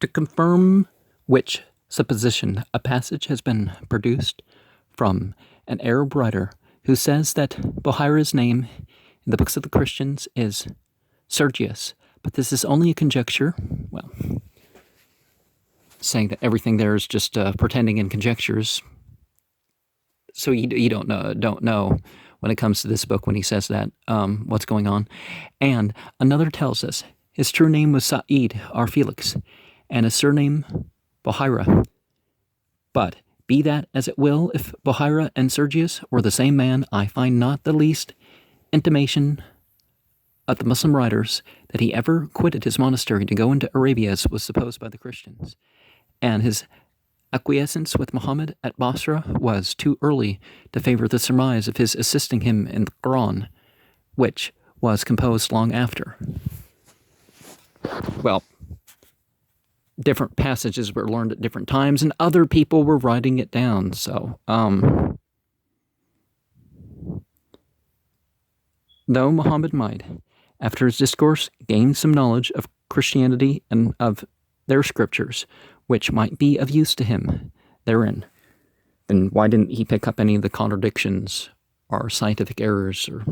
To confirm which supposition, a passage has been produced from an Arab writer who says that Bohaira's name in the books of the Christians is Sergius, but this is only a conjecture. Well, saying that everything there is just pretending and conjectures. So you don't know when it comes to this book when he says that what's going on. And another tells us his true name was Sa'id or Felix, and his surname Bohaira. But be that as it will, if Bohaira and Sergius were the same man, I find not the least intimation of the Muslim writers that he ever quitted his monastery to go into Arabia, as was supposed by the Christians. And his acquiescence with Mohammed at Basra was too early to favor the surmise of his assisting him in the Quran, which was composed long after. Well, different passages were learned at different times, and other people were writing it down, so, though Muhammad might, after his discourse, gain some knowledge of Christianity and of their scriptures, which might be of use to him therein, then why didn't he pick up any of the contradictions or scientific errors or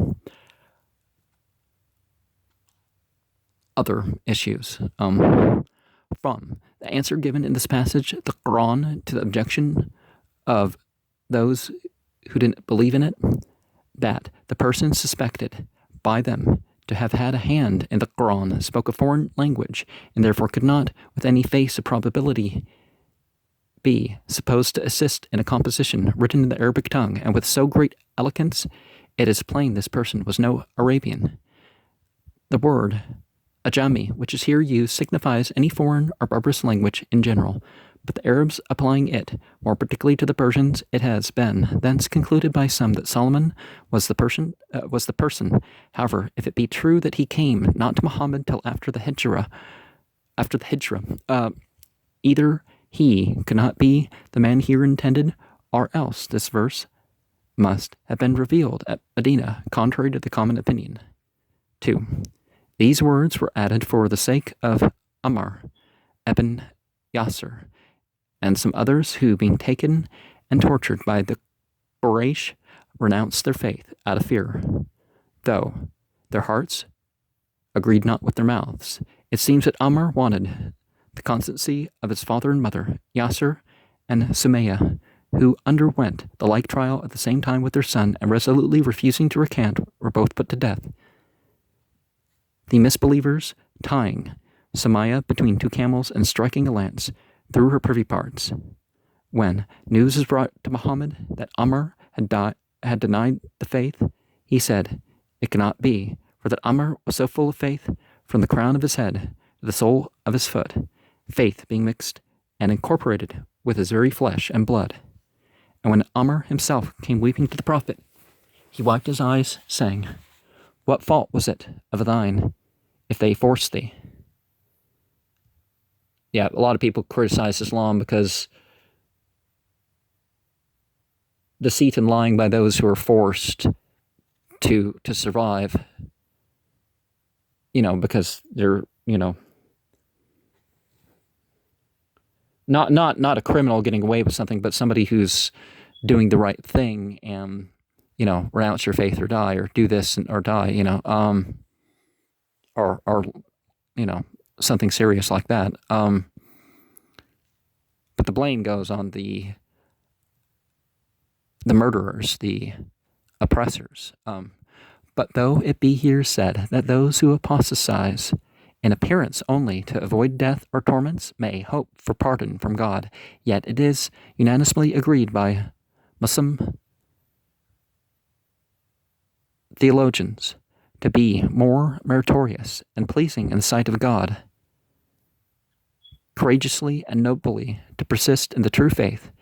other issues? From the answer given in this passage, the Quran, to the objection of those who didn't believe in it, that the person suspected by them to have had a hand in the Quran spoke a foreign language, and therefore could not, with any face of probability, be supposed to assist in a composition written in the Arabic tongue, and with so great eloquence, it is plain this person was no Arabian. The word Ajami, which is here used, signifies any foreign or barbarous language in general, but the Arabs applying it more particularly to the Persians, it has been thence concluded by some that Solomon was the person. However, if it be true that he came not to Muhammad till after the Hijrah, either he could not be the man here intended, or else this verse must have been revealed at Medina, contrary to the common opinion. 2. These words were added for the sake of Ammar ibn Yasser, and some others who, being taken and tortured by the Quraysh, renounced their faith out of fear, though their hearts agreed not with their mouths. It seems that Ammar wanted the constancy of his father and mother, Yasser and Sumayya, who underwent the like trial at the same time with their son, and resolutely refusing to recant, were both put to death. The misbelievers, tying Sumayya between two camels and striking a lance through her privy parts. When news was brought to Muhammad that Ammar had denied the faith, he said, "It cannot be, for that Ammar was so full of faith, from the crown of his head to the sole of his foot, faith being mixed and incorporated with his very flesh and blood." And when Ammar himself came weeping to the Prophet, he wiped his eyes, saying, "What fault was it of thine, if they forced thee?" Yeah, a lot of people criticize Islam because deceit and lying by those who are forced to survive, because they're, not a criminal getting away with something, but somebody who's doing the right thing and, renounce your faith or die, or do this or die, or something serious like that. But the blame goes on the murderers, the oppressors. But though it be here said that those who apostatize in appearance only to avoid death or torments may hope for pardon from God, yet it is unanimously agreed by Muslim theologians to be more meritorious and pleasing in the sight of God, courageously and nobly to persist in the true faith,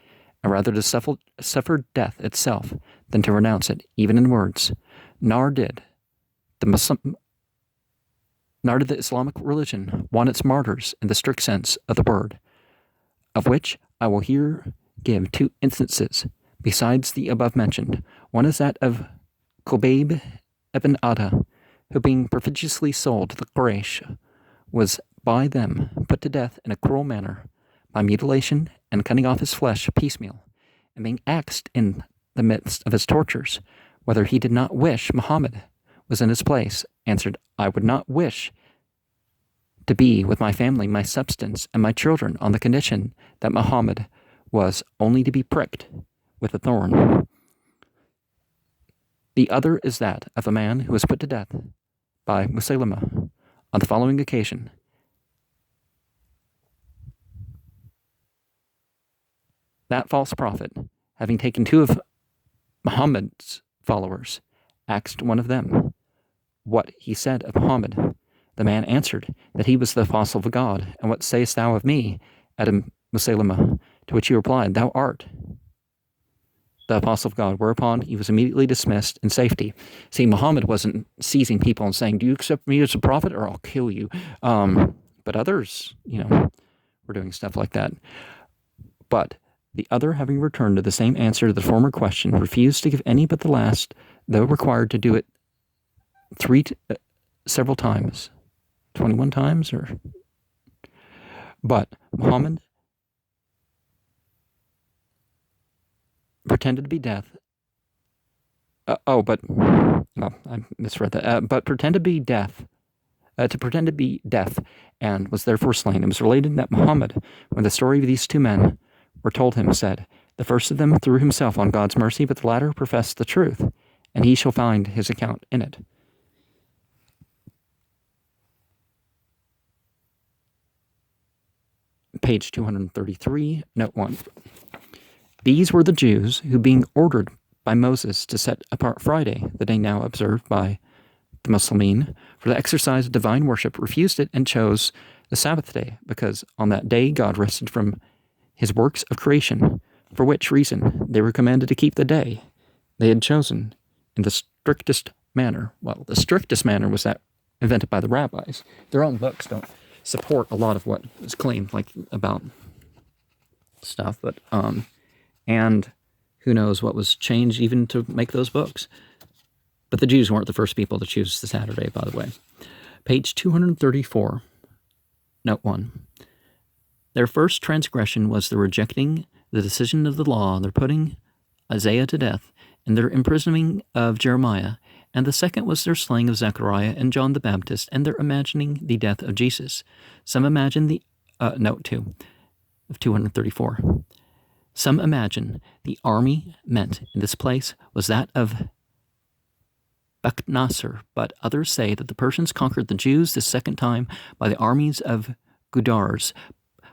and rather to suffer death itself than to renounce it, even in words. Nor did the Islamic religion want its martyrs in the strict sense of the word, of which I will here give 2 instances besides the above mentioned. One is that of Khubayb ibn Adha, who being prodigiously sold to the Quraysh, was by them put to death in a cruel manner, by mutilation and cutting off his flesh piecemeal, and being axed in the midst of his tortures, whether he did not wish Mohammed was in his place, answered, I would not wish to be with my family, my substance, and my children on the condition that Mohammed was only to be pricked with a thorn. The other is that of a man who was put to death by Musaylimah on the following occasion. That false prophet, having taken two of Muhammad's followers, asked one of them what he said of Muhammad. The man answered that he was the apostle of God. And what sayest thou of me, Adam Musaylimah? To which he replied, Thou art the apostle of God, whereupon he was immediately dismissed in safety. See, Muhammad wasn't seizing people and saying, do you accept me as a prophet or I'll kill you? But others, were doing stuff like that. But the other, having returned to the same answer to the former question, refused to give any but the last, though required to do it several times. 21 times, But Muhammad pretended to be deaf. I misread that. But pretended to be deaf, and was therefore slain. It was related that Muhammad, when the story of these two men were told him, said, The first of them threw himself on God's mercy, but the latter professed the truth, and he shall find his account in it. Page 233, note 1. These were the Jews who, being ordered by Moses to set apart Friday, the day now observed by the Muslimin, for the exercise of divine worship, refused it and chose the Sabbath day, because on that day God rested from his works of creation, for which reason they were commanded to keep the day they had chosen in the strictest manner. Well, the strictest manner was that invented by the rabbis. Their own books don't support a lot of what is claimed, like about stuff, but and who knows what was changed even to make those books. But the Jews weren't the first people to choose the Saturday, by the way. Page 234, note 1. Their first transgression was the rejecting the decision of the law, their putting Isaiah to death, and their imprisoning of Jeremiah, and the second was their slaying of Zechariah and John the Baptist, and their imagining the death of Jesus. Some imagine the, note 2 of 234. Some imagine the army meant in this place was that of Bakhtasar, but others say that the Persians conquered the Jews the second time by the armies of Gudars,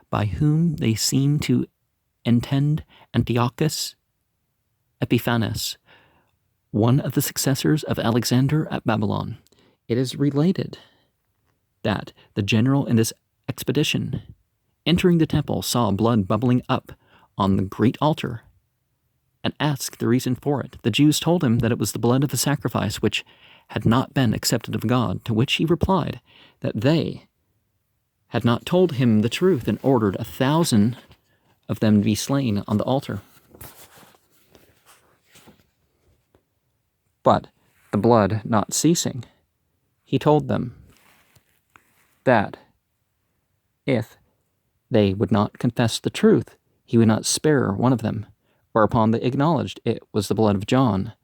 by whom they seem to intend Antiochus Epiphanes, one of the successors of Alexander at Babylon. It is related that the general in this expedition, entering the temple, saw blood bubbling up on the great altar and asked the reason for it. The Jews told him that it was the blood of the sacrifice which had not been accepted of God, to which he replied that they had not told him the truth and ordered 1,000 of them to be slain on the altar. But the blood not ceasing, he told them that if they would not confess the truth, he would not spare one of them, whereupon they acknowledged it was the blood of John.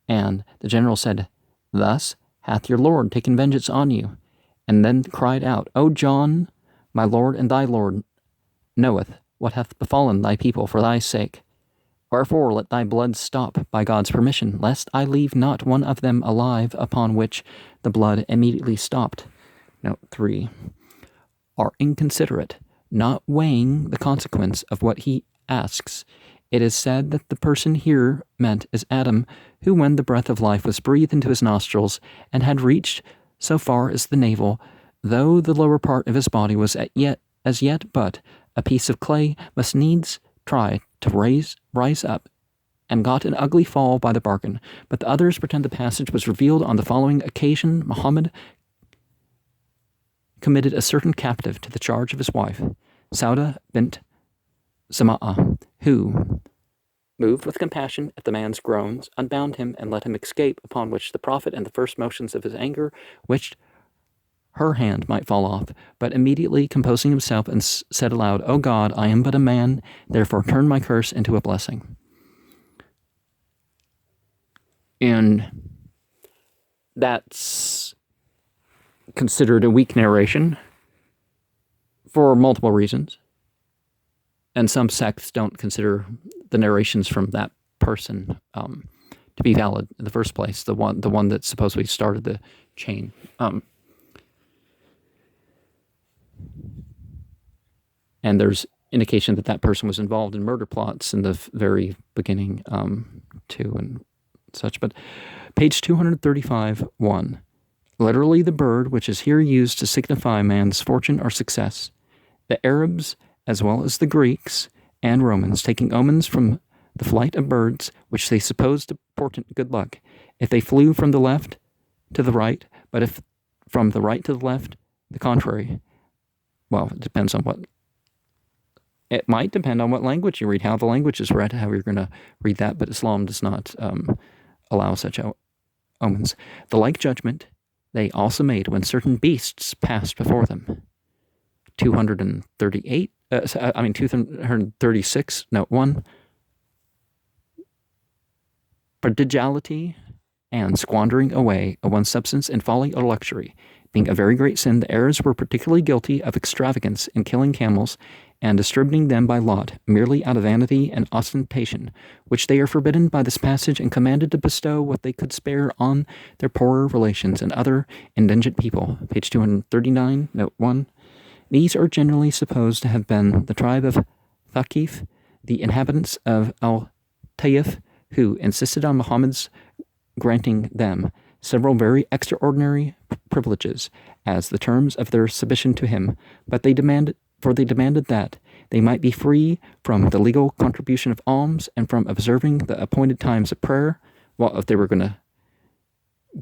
And the general said, Thus hath your Lord taken vengeance on you, and then cried out, O John, my Lord and thy Lord knoweth what hath befallen thy people for thy sake. Wherefore let thy blood stop by God's permission, lest I leave not one of them alive, upon which the blood immediately stopped. Note 3. Are inconsiderate, not weighing the consequence of what he asks. It is said that the person here meant is Adam, who, when the breath of life was breathed into his nostrils and had reached so far as the navel, though the lower part of his body was as yet but a piece of clay, must needs try to rise up, and got an ugly fall by the bargain. But the others pretend the passage was revealed on the following occasion. Muhammad committed a certain captive to the charge of his wife, Sauda bint Sama'ah, who, moved with compassion at the man's groans, unbound him and let him escape, upon which the prophet, in the first motions of his anger, wished her hand might fall off, but immediately composing himself and said aloud, "O God, I am but a man, therefore turn my curse into a blessing." And that's considered a weak narration for multiple reasons. And some sects don't consider the narrations from that person to be valid in the first place, the one that supposedly started the chain. And there's indication that that person was involved in murder plots in the very beginning, too, and such. But page 235, 1. Literally the bird, which is here used to signify man's fortune or success. The Arabs, as well as the Greeks and Romans, taking omens from the flight of birds, which they supposed to portend good luck, if they flew from the left to the right, but if from the right to the left, the contrary. Well, it depends on what... It might depend on what language you read, how the language is read, how you're going to read that, but Islam does not allow such omens. The like judgment they also made when certain beasts passed before them. 236, note 1. Prodigality and squandering away of one's substance in folly or luxury, being a very great sin, the Arabs were particularly guilty of extravagance in killing camels and distributing them by lot, merely out of vanity and ostentation, which they are forbidden by this passage and commanded to bestow what they could spare on their poorer relations and other indigent people. Page 239, note 1. These are generally supposed to have been the tribe of Thaqif, the inhabitants of Al-Taif, who insisted on Muhammad's granting them several very extraordinary privileges as the terms of their submission to him, but they demanded that they might be free from the legal contribution of alms and from observing the appointed times of prayer. Well, if they were going to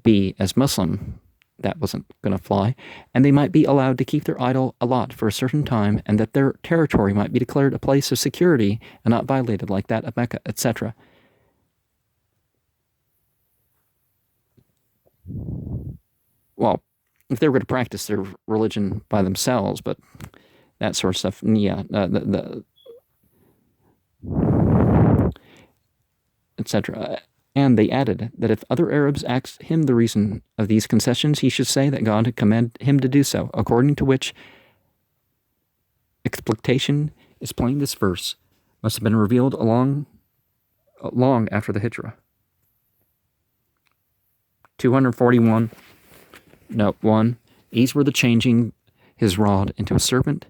be as Muslim, that wasn't going to fly, and they might be allowed to keep their idol allot for a certain time, and that their territory might be declared a place of security and not violated like that of Mecca, etc. Well, if they were going to practice their religion by themselves, but that sort of stuff, yeah, etc. And they added that if other Arabs asked him the reason of these concessions, he should say that God had commanded him to do so, according to which explication is plain. This verse must have been revealed long after the Hijrah. 241, note 1. These were the changing his rod into a serpent,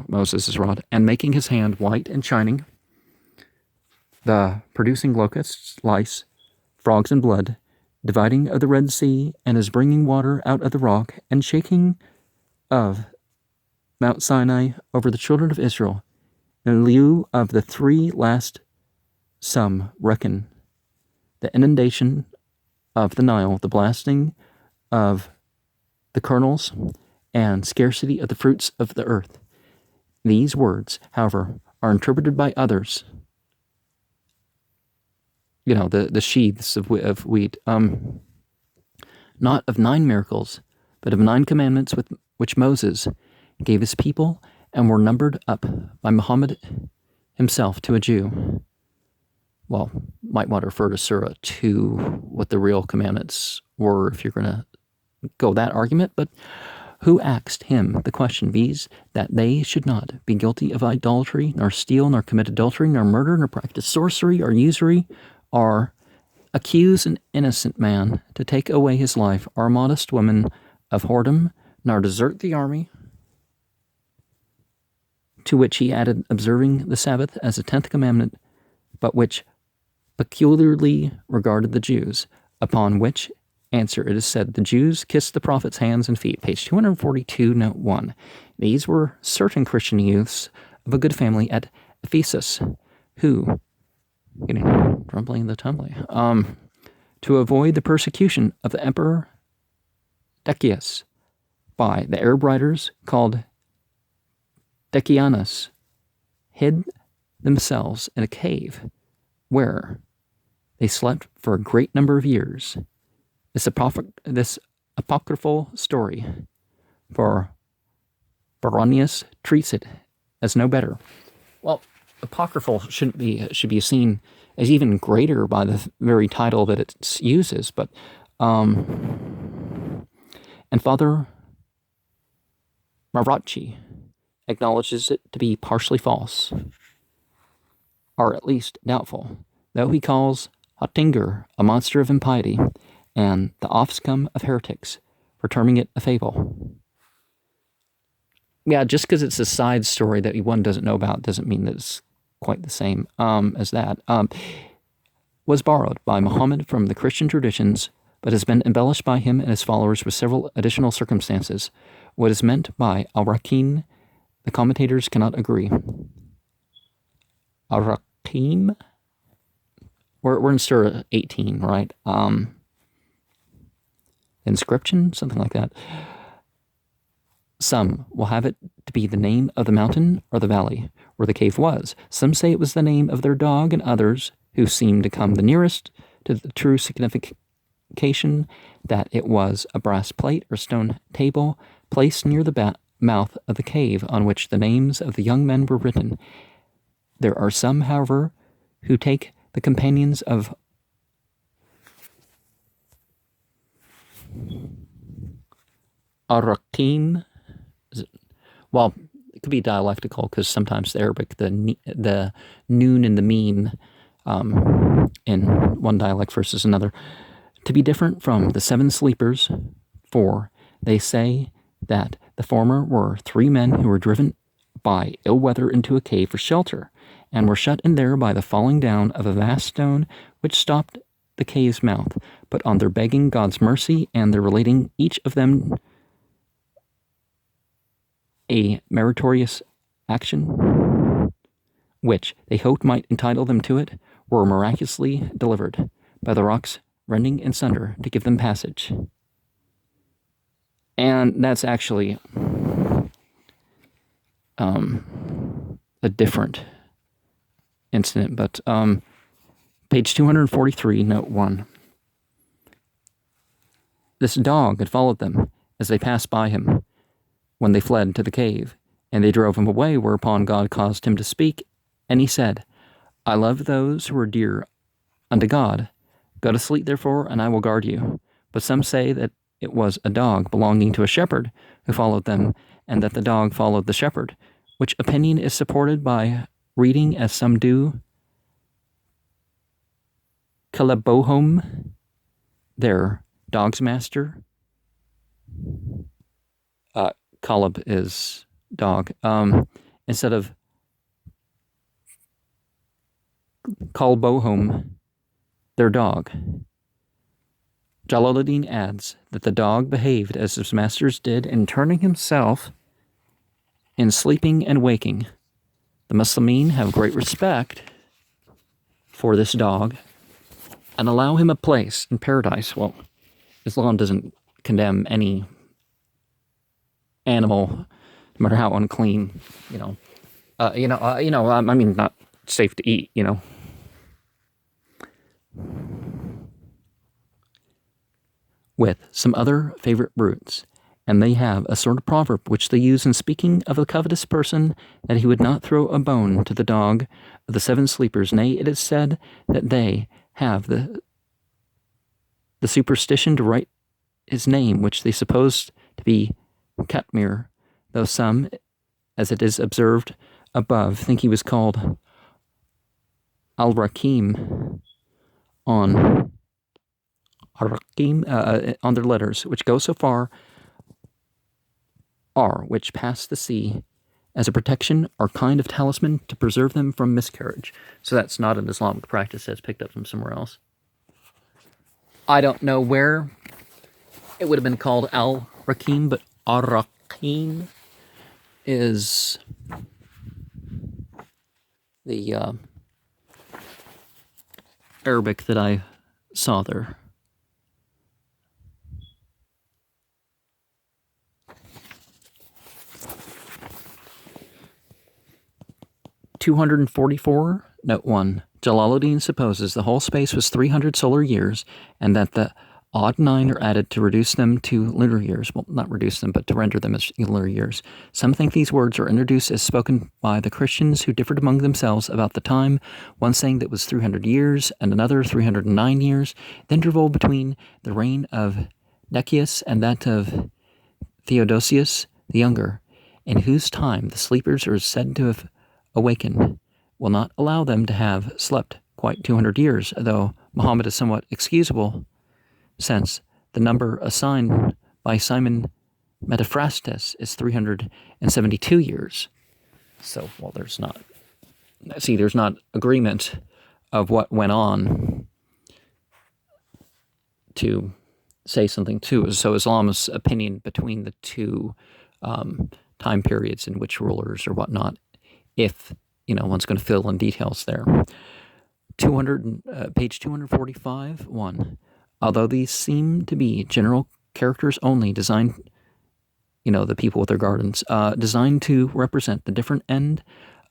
Moses' rod, and making his hand white and shining, the producing locusts, lice, frogs, and blood, dividing of the Red Sea, and his bringing water out of the rock, and shaking of Mount Sinai over the children of Israel. In lieu of the three last, some reckon the inundation of the Nile, the blasting of the kernels, and scarcity of the fruits of the earth. These words, however, are interpreted by others, the sheaths of wheat, not of 9 miracles, but of 9 commandments which Moses gave his people and were numbered up by Mohammed himself to a Jew. Well, might want to refer to Surah 2, what the real commandments were, if you're going to go that argument, but who asked him the question, viz., that they should not be guilty of idolatry, nor steal, nor commit adultery, nor murder, nor practice sorcery, or usury, or accuse an innocent man to take away his life, or a modest woman of whoredom, nor desert the army. To which he added, observing the Sabbath as a 10th commandment, but which peculiarly regarded the Jews, upon which answer it is said, the Jews kissed the prophet's hands and feet. Page 242, note 1. These were certain Christian youths of a good family at Ephesus, who, rumbling the tumbling, to avoid the persecution of the emperor Decius by the Arab writers called Decianus, hid themselves in a cave where they slept for a great number of years. This apocryphal story for Baronius treats it as no better. Well, apocryphal should be seen as even greater by the very title that it uses, but and Father Marachi acknowledges it to be partially false, or at least doubtful, though he calls Hottinger a monster of impiety and the offscum of heretics for terming it a fable. Yeah, just because it's a side story that one doesn't know about doesn't mean that it's quite the same as that. Was borrowed by Mohammed from the Christian traditions, but has been embellished by him and his followers with several additional circumstances. What is meant by al-Rakim, the commentators cannot agree. Al-Rakim? We're in Surah 18, right? Inscription? Something like that. Some will have it to be the name of the mountain or the valley where the cave was. Some say it was the name of their dog, and others, who seem to come the nearest to the true signification, that it was a brass plate or stone table placed near the mouth of the cave on which the names of the young men were written. There are some, however, who take the companions of Ar-Rakim. Well, it could be dialectical because sometimes the Arabic, the noon and the meme in one dialect versus another, to be different from the seven sleepers, for they say that the former were 3 men who were driven by ill weather into a cave for shelter, and were shut in there by the falling down of a vast stone which stopped the cave's mouth. But on their begging God's mercy and their relating each of them a meritorious action, which they hoped might entitle them to it, were miraculously delivered by the rocks rending in sunder to give them passage. And that's actually a different incident, but page 243, note 1. This dog had followed them as they passed by him when they fled to the cave, and they drove him away, whereupon God caused him to speak, and he said, I love those who are dear unto God. Go to sleep, therefore, and I will guard you. But some say that it was a dog belonging to a shepherd who followed them, and that the dog followed the shepherd, which opinion is supported by reading, as some do, Kalabohom, their dog's master. Kalab is dog. Instead of Kalbohom, their dog. Jalaluddin adds that the dog behaved as his masters did in turning himself in sleeping and waking. The Muslimin have great respect for this dog and allow him a place in paradise. Well, Islam doesn't condemn any animal, no matter how unclean, I mean, not safe to eat, with some other favorite brutes, and they have a sort of proverb which they use in speaking of a covetous person, that he would not throw a bone to the dog of the 7 sleepers. Nay, it is said that they have the superstition to write his name, which they suppose to be Katmir, though some, as it is observed above, think he was called Al-Rakim on their letters, which go so far which pass the sea as a protection or kind of talisman to preserve them from miscarriage. So that's not an Islamic practice that's picked up from somewhere else. I don't know where it would have been called Al-Rakim, but Ar-Rakim is the Arabic that I saw there. (244) Note 1. Jalaluddin supposes the whole space was 300 solar years, and that the odd 9 are added to reduce them to lunar years. Well, not reduce them, but to render them as lunar years. Some think these words are introduced as spoken by the Christians who differed among themselves about the time, one saying that it was 300 years and another 309 years, the interval between the reign of Decius and that of Theodosius the Younger, in whose time the sleepers are said to have awakened, will not allow them to have slept quite 200 years, though Mohammed is somewhat excusable, since the number assigned by Simon Metaphrastes is 372 years. So, well, there's not agreement of what went on to say something too. So Islam's opinion between the two time periods in which rulers or whatnot, if, one's going to fill in details there. Page 245, 1. Although these seem to be general characters only, designed, the people with their gardens, designed to represent the different end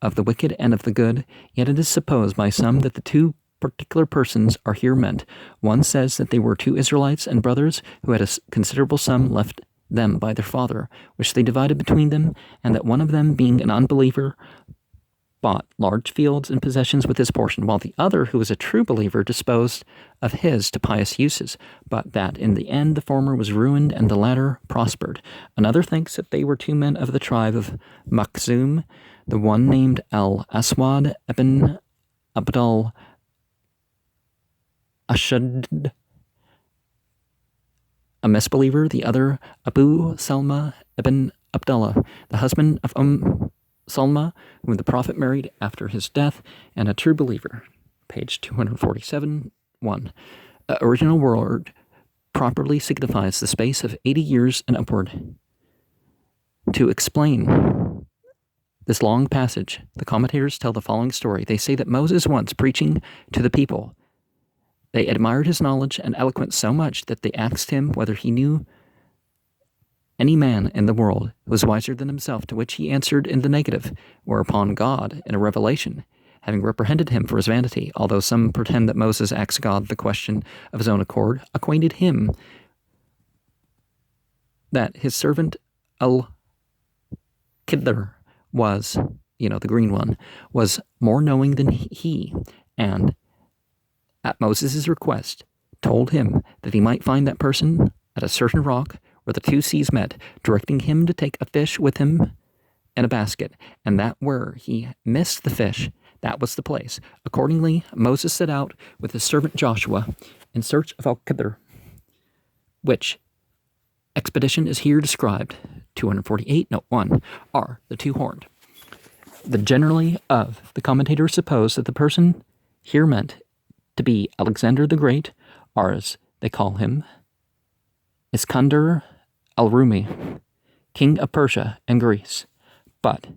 of the wicked and of the good, yet it is supposed by some that the two particular persons are here meant. One says that they were 2 Israelites and brothers who had a considerable sum left them by their father, which they divided between them, and that one of them, being an unbeliever, bought large fields and possessions with his portion, while the other, who was a true believer, disposed of his to pious uses, but that in the end the former was ruined and the latter prospered. Another thinks that they were 2 men of the tribe of Makhzum, the one named Al-Aswad ibn Abdul Ashad, a misbeliever, the other Abu Salma ibn Abdullah, the husband of Salma, whom the Prophet married after his death, and a true believer. Page 247, 1. Original word properly signifies the space of 80 years and upward. To explain this long passage, the commentators tell the following story. They say that Moses once, preaching to the people, they admired his knowledge and eloquence so much that they asked him whether he knew any man in the world who was wiser than himself, to which he answered in the negative, whereupon God, in a revelation, having reprehended him for his vanity, although some pretend that Moses asked God the question of his own accord, acquainted him that his servant Al-Khidr was, the green one, was more knowing than he, and at Moses' request, told him that he might find that person at a certain rock where the 2 seas met, directing him to take a fish with him in a basket, and that where he missed the fish, that was the place. Accordingly, Moses set out with his servant Joshua in search of Al-Khidr, which expedition is here described. 248, note 1, are the 2 horned. The generally of the commentators suppose that the person here meant to be Alexander the Great, or as they call him, Iskandar al-Rumi, king of Persia and Greece. But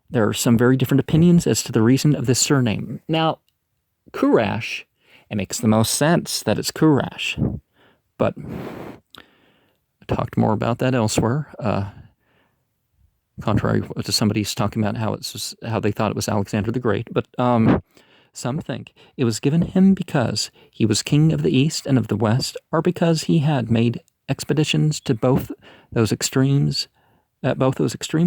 there are some very different opinions as to the reason of this surname. Now, Quraysh, it makes the most sense that it's Quraysh, but I talked more about that elsewhere. Contrary to somebody's talking about how they thought it was Alexander the Great, but some think it was given him because he was king of the East and of the West, or because he had made expeditions to both those extreme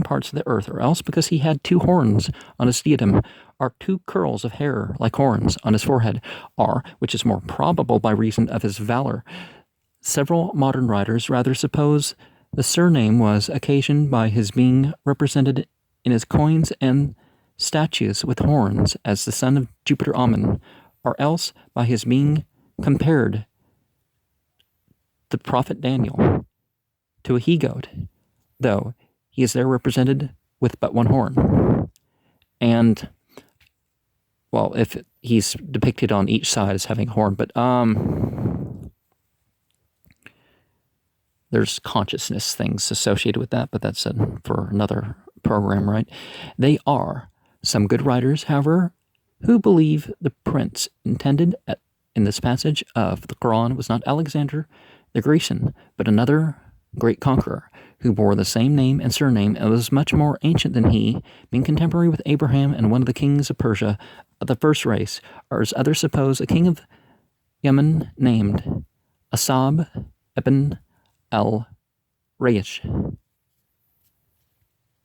parts of the earth, or else because he had 2 horns on his diadem, or 2 curls of hair like horns on his forehead, or, which is more probable by reason of his valor, several modern writers rather suppose the surname was occasioned by his being represented in his coins and statues with horns as the son of Jupiter Ammon, or else by his being compared the prophet Daniel to a he-goat, though he is there represented with but 1 horn. And, well, if he's depicted on each side as having a horn, but there's consciousness things associated with that, but that's for another program, right? They are some good writers, however, who believe the prince intended in this passage of the Quran was not Alexander the Grecian, but another great conqueror who bore the same name and surname and was much more ancient than he, being contemporary with Abraham and one of the kings of Persia of the first race, or as others suppose, a king of Yemen named Asab ibn al-Rayish.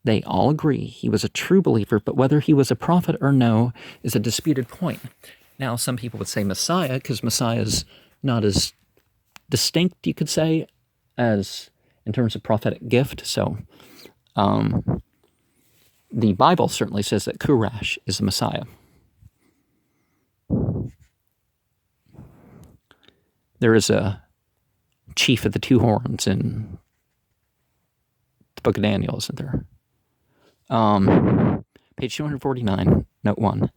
They all agree he was a true believer, but whether he was a prophet or no is a disputed point. Now, some people would say Messiah, because Messiah is not as distinct, you could say, as in terms of prophetic gift. So the Bible certainly says that Kurash is the Messiah. There is a chief of the two horns in the book of Daniel, isn't there? Page 249, note 1.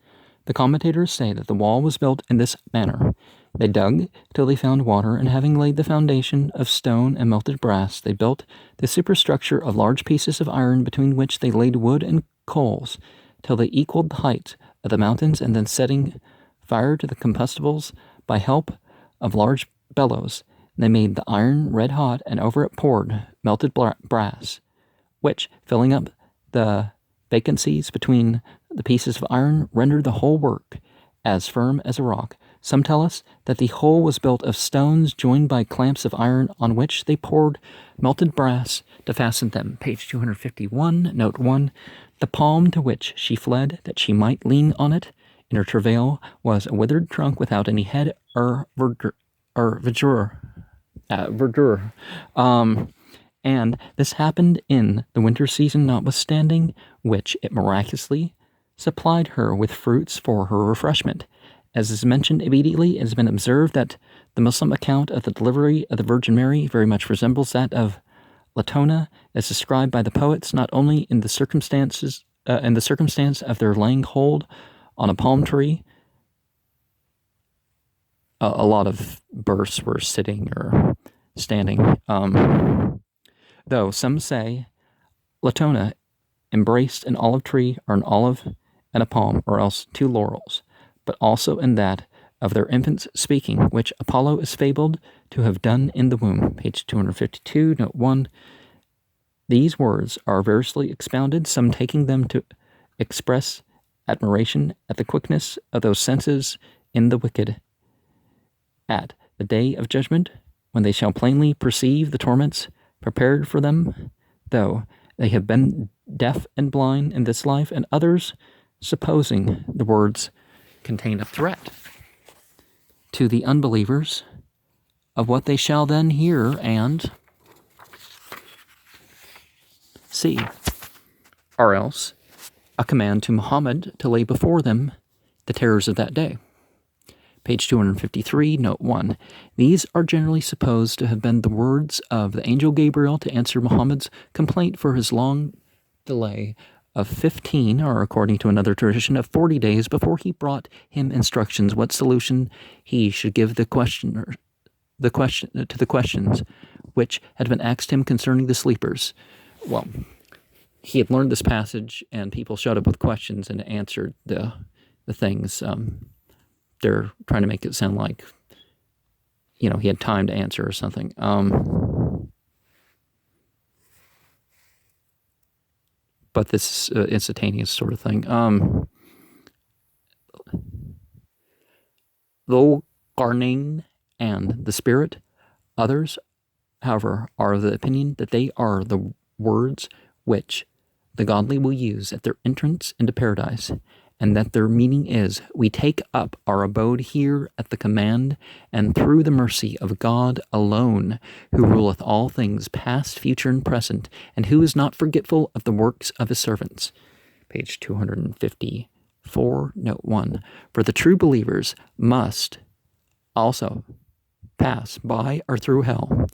The commentators say that the wall was built in this manner. They dug till they found water, and having laid the foundation of stone and melted brass, they built the superstructure of large pieces of iron, between which they laid wood and coals, till they equaled the height of the mountains, and then setting fire to the combustibles by help of large bellows, they made the iron red hot, and over it poured melted brass, which, filling up the vacancies between the pieces of iron, rendered the whole work as firm as a rock. Some tell us that the whole was built of stones joined by clamps of iron, on which they poured melted brass to fasten them. Page 251, note 1. The palm to which she fled, that she might lean on it in her travail, was a withered trunk without any head or verdure. And this happened in the winter season, notwithstanding which it miraculously supplied her with fruits for her refreshment. As is mentioned immediately, it has been observed that the Muslim account of the delivery of the Virgin Mary very much resembles that of Latona, as described by the poets, not only in the circumstance of their laying hold on a palm tree. A lot of births were sitting or standing. Though some say Latona embraced an olive tree, or an olive and a palm, or else two laurels, but also in that of their infants speaking, which Apollo is fabled to have done in the womb. Page 252, note 1. These words are variously expounded, some taking them to express admiration at the quickness of those senses in the wicked, at the day of judgment, when they shall plainly perceive the torments prepared for them, though they have been deaf and blind in this life, and others supposing the words contain a threat to the unbelievers of what they shall then hear and see, or else a command to Mohammed to lay before them the terrors of that day. Page 253, note 1. These are generally supposed to have been the words of the angel Gabriel to answer Muhammad's complaint for his long delay of 15, or according to another tradition, of 40 days before he brought him instructions what solution he should give to the questions which had been asked him concerning the sleepers. Well, he had learned this passage, and people showed up with questions and answered the things. They're trying to make it sound like, he had time to answer or something. But this is instantaneous sort of thing. Though Qarnayn and the Spirit, others, however, are of the opinion that they are the words which the godly will use at their entrance into paradise, and that their meaning is, we take up our abode here at the command and through the mercy of God alone, who ruleth all things past, future, and present, and who is not forgetful of the works of his servants. Page 254, note 1. For the true believers must also pass by or through hell,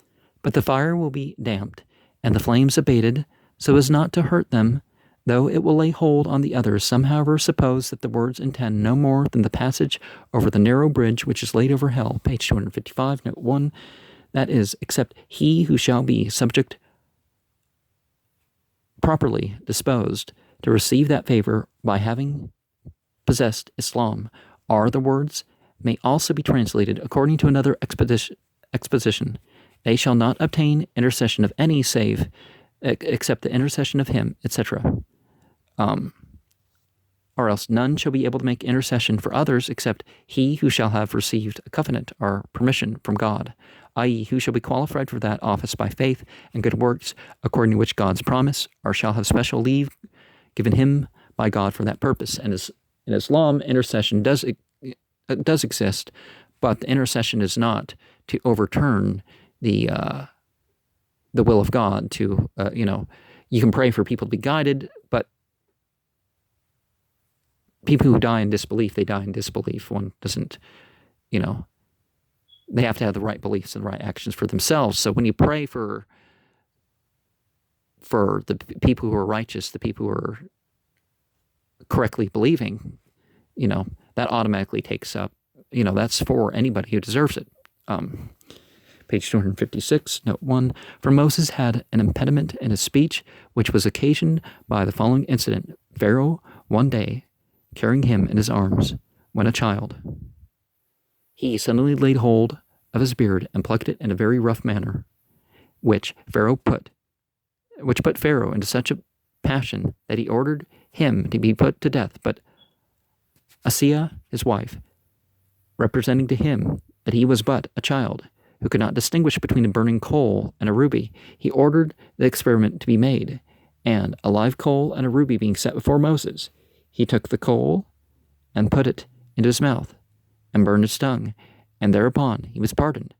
but the fire will be damped, and the flames abated, so as not to hurt them, though it will lay hold on the others. Some, however, suppose that the words intend no more than the passage over the narrow bridge which is laid over hell. Page 255, note 1. That is, except he who shall be subject properly disposed to receive that favor by having possessed Islam, are the words, may also be translated according to another exposition. They shall not obtain intercession of any save except the intercession of him, etc. Or else none shall be able to make intercession for others except he who shall have received a covenant or permission from God. i.e., who shall be qualified for that office by faith and good works, according to which God's promise, or shall have special leave given him by God for that purpose. And in Islam, intercession does exist, but the intercession is not to overturn the will of God. You can pray for people to be guided, but people who die in disbelief, they die in disbelief. One doesn't, they have to have the right beliefs and the right actions for themselves. So when you pray for the people who are righteous, the people who are correctly believing, that automatically takes up, that's for anybody who deserves it. Page 256, note 1. For Moses had an impediment in his speech, which was occasioned by the following incident. Pharaoh, one day, carrying him in his arms, when a child, he suddenly laid hold of his beard and plucked it in a very rough manner, which put Pharaoh into such a passion that he ordered him to be put to death. But Asiya, his wife, representing to him that he was but a child, who could not distinguish between a burning coal and a ruby, he ordered the experiment to be made, and a live coal and a ruby being set before Moses, he took the coal and put it into his mouth, and burned his tongue, and thereupon he was pardoned.